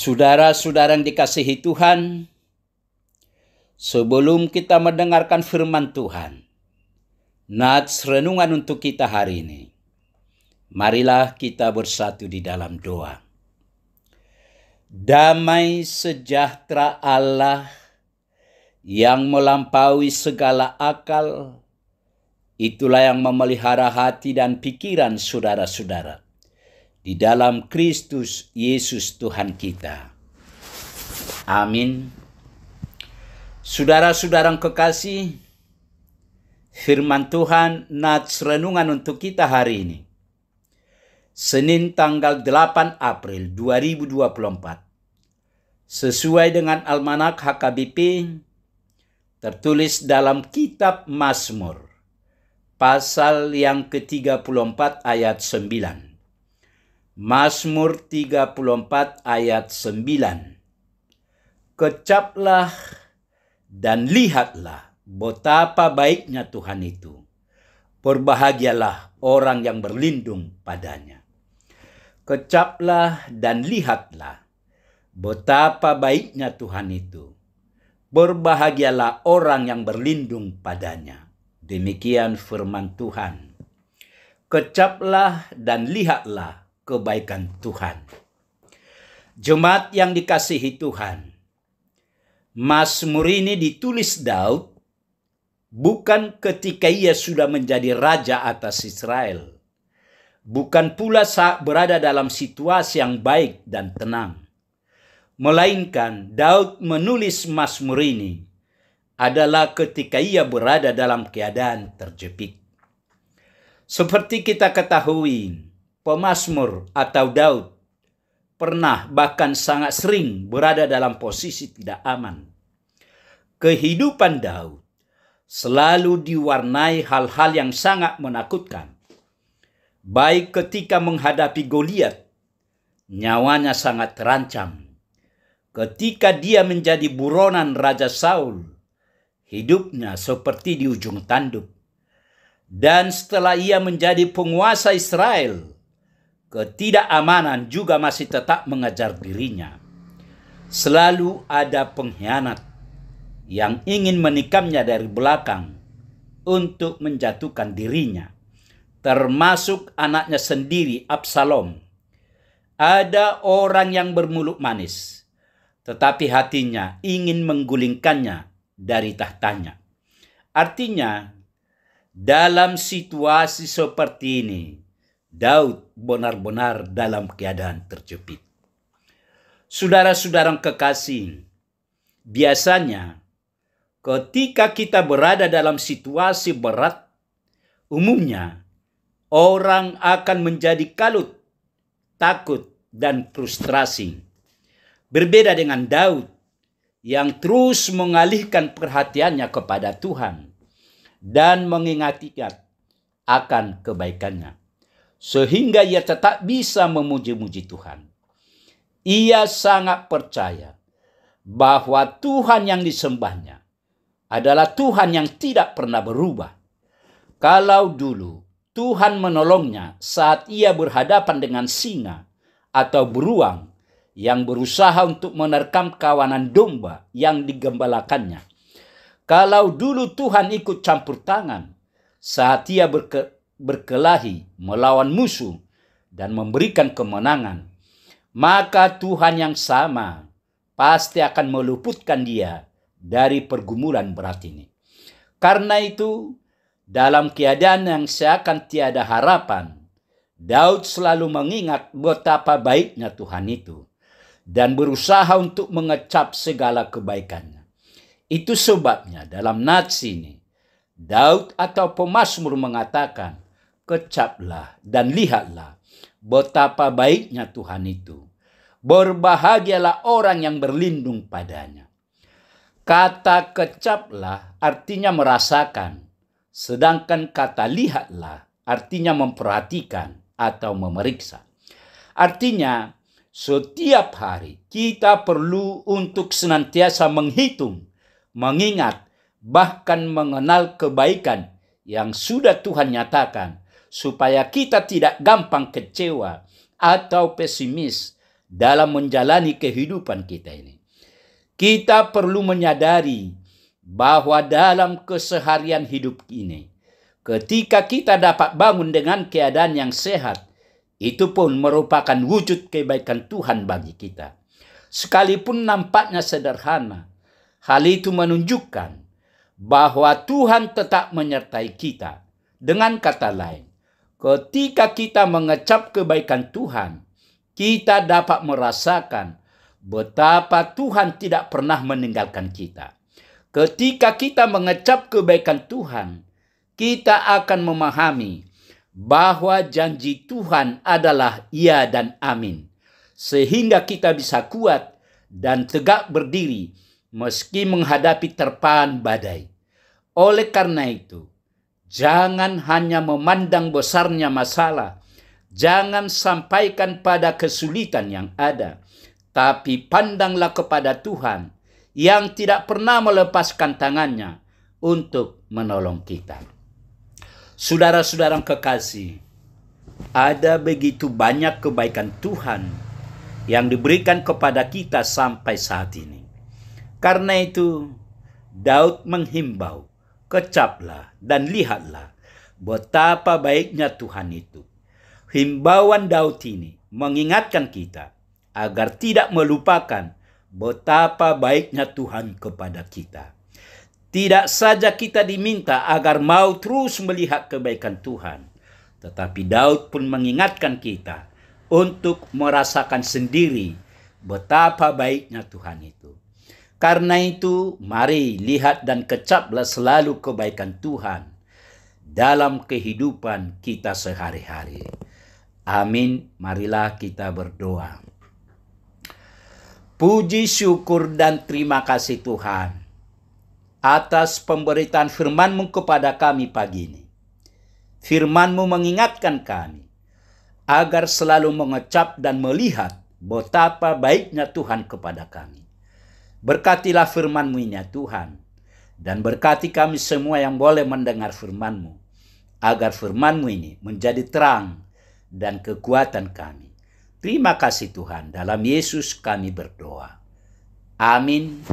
Saudara-saudara yang dikasihi Tuhan, sebelum kita mendengarkan firman Tuhan, nats renungan untuk kita hari ini, marilah kita bersatu di dalam doa. Damai sejahtera Allah yang melampaui segala akal, itulah yang memelihara hati dan pikiran saudara-saudara di dalam Kristus Yesus Tuhan kita. Amin. Saudara-saudara yang kekasih, firman Tuhan nats renungan untuk kita hari ini, Senin tanggal 8 April 2024, sesuai dengan Almanak HKBP, tertulis dalam kitab Mazmur, pasal yang ke-34 ayat 9. Mazmur 34 ayat 9. Kecaplah dan lihatlah betapa baiknya Tuhan itu. Berbahagialah orang yang berlindung padanya. Kecaplah dan lihatlah betapa baiknya Tuhan itu. Berbahagialah orang yang berlindung padanya. Demikian firman Tuhan. Kecaplah dan lihatlah kebaikan Tuhan. Jemaat yang dikasihi Tuhan, Mazmur ini ditulis Daud bukan ketika ia sudah menjadi raja atas Israel, bukan pula saat berada dalam situasi yang baik dan tenang, melainkan Daud menulis Mazmur ini adalah ketika ia berada dalam keadaan terjepit. Seperti kita ketahui, pemazmur atau Daud pernah bahkan sangat sering berada dalam posisi tidak aman. Kehidupan Daud selalu diwarnai hal-hal yang sangat menakutkan. Baik ketika menghadapi Goliat, nyawanya sangat terancam. Ketika dia menjadi buronan Raja Saul, hidupnya seperti di ujung tanduk. Dan setelah ia menjadi penguasa Israel, ketidakamanan juga masih tetap mengejar dirinya. Selalu ada pengkhianat yang ingin menikamnya dari belakang untuk menjatuhkan dirinya, termasuk anaknya sendiri Absalom. Ada orang yang bermulut manis, tetapi hatinya ingin menggulingkannya dari tahtanya. Artinya, dalam situasi seperti ini, Daud benar-benar dalam keadaan terjepit. Saudara-saudara kekasih, biasanya ketika kita berada dalam situasi berat, umumnya orang akan menjadi kalut, takut, dan frustrasi. Berbeda dengan Daud yang terus mengalihkan perhatiannya kepada Tuhan dan mengingatkan akan kebaikannya, sehingga ia tetap bisa memuji-muji Tuhan. Ia sangat percaya bahwa Tuhan yang disembahnya adalah Tuhan yang tidak pernah berubah. Kalau dulu Tuhan menolongnya saat ia berhadapan dengan singa atau beruang yang berusaha untuk menerkam kawanan domba yang digembalakannya. Kalau dulu Tuhan ikut campur tangan saat ia berkelahi melawan musuh dan memberikan kemenangan, maka Tuhan yang sama pasti akan meluputkan dia dari pergumulan berat ini. Karena itu, dalam keadaan yang seakan tiada harapan, Daud selalu mengingat betapa baiknya Tuhan itu dan berusaha untuk mengecap segala kebaikannya. Itu sebabnya dalam nats ini, Daud atau pemazmur mengatakan, kecaplah dan lihatlah betapa baiknya Tuhan itu. Berbahagialah orang yang berlindung padanya. Kata kecaplah artinya merasakan, sedangkan kata lihatlah artinya memperhatikan atau memeriksa. Artinya, setiap hari kita perlu untuk senantiasa menghitung, mengingat, bahkan mengenal kebaikan yang sudah Tuhan nyatakan, supaya kita tidak gampang kecewa atau pesimis dalam menjalani kehidupan kita ini. Kita perlu menyadari bahwa dalam keseharian hidup ini, ketika kita dapat bangun dengan keadaan yang sehat, itu pun merupakan wujud kebaikan Tuhan bagi kita. Sekalipun nampaknya sederhana, hal itu menunjukkan bahwa Tuhan tetap menyertai kita. Dengan kata lain, ketika kita mengecap kebaikan Tuhan, kita dapat merasakan betapa Tuhan tidak pernah meninggalkan kita. Ketika kita mengecap kebaikan Tuhan, kita akan memahami bahwa janji Tuhan adalah ya dan amin. Sehingga kita bisa kuat dan tegak berdiri meski menghadapi terpaan badai. Oleh karena itu, jangan hanya memandang besarnya masalah, jangan sampaikan pada kesulitan yang ada, tapi pandanglah kepada Tuhan yang tidak pernah melepaskan tangannya untuk menolong kita. Saudara-saudara kekasih, ada begitu banyak kebaikan Tuhan yang diberikan kepada kita sampai saat ini. Karena itu, Daud menghimbau, kecaplah dan lihatlah betapa baiknya Tuhan itu. Himbauan Daud ini mengingatkan kita agar tidak melupakan betapa baiknya Tuhan kepada kita. Tidak saja kita diminta agar mau terus melihat kebaikan Tuhan, tetapi Daud pun mengingatkan kita untuk merasakan sendiri betapa baiknya Tuhan itu. Karena itu, mari lihat dan kecaplah selalu kebaikan Tuhan dalam kehidupan kita sehari-hari. Amin. Marilah kita berdoa. Puji, syukur, dan terima kasih Tuhan atas pemberitaan firman-Mu kepada kami pagi ini. Firman-Mu mengingatkan kami agar selalu mengecap dan melihat betapa baiknya Tuhan kepada kami. Berkatilah firman-Mu ini ya Tuhan, dan berkati kami semua yang boleh mendengar firman-Mu, agar firman-Mu ini menjadi terang dan kekuatan kami. Terima kasih Tuhan, dalam Yesus kami berdoa. Amin.